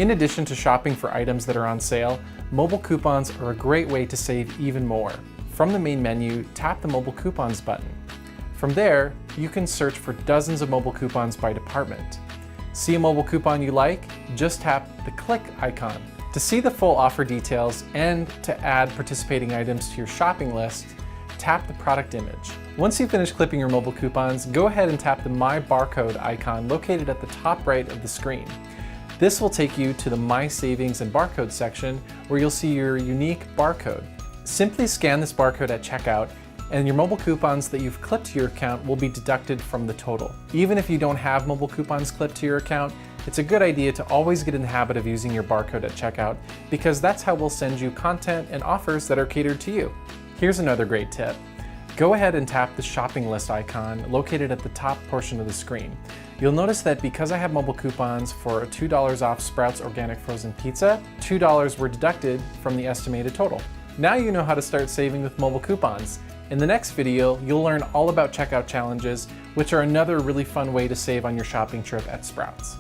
In addition to shopping for items that are on sale, mobile coupons are a great way to save even more. From the main menu, tap the Mobile Coupons button. From there, you can search for dozens of mobile coupons by department. See a mobile coupon you like? Just tap the click icon. To see the full offer details and to add participating items to your shopping list, tap the product image. Once you've finished clipping your mobile coupons, go ahead and tap the My Barcode icon located at the top right of the screen. This will take you to the My Savings and Barcode section where you'll see your unique barcode. Simply scan this barcode at checkout and your mobile coupons that you've clipped to your account will be deducted from the total. Even if you don't have mobile coupons clipped to your account, it's a good idea to always get in the habit of using your barcode at checkout because that's how we'll send you content and offers that are catered to you. Here's another great tip. Go ahead and tap the shopping list icon located at the top portion of the screen. You'll notice that because I have mobile coupons for $2 off Sprouts Organic Frozen Pizza, $2 were deducted from the estimated total. Now you know how to start saving with mobile coupons. In the next video, you'll learn all about checkout challenges, which are another really fun way to save on your shopping trip at Sprouts.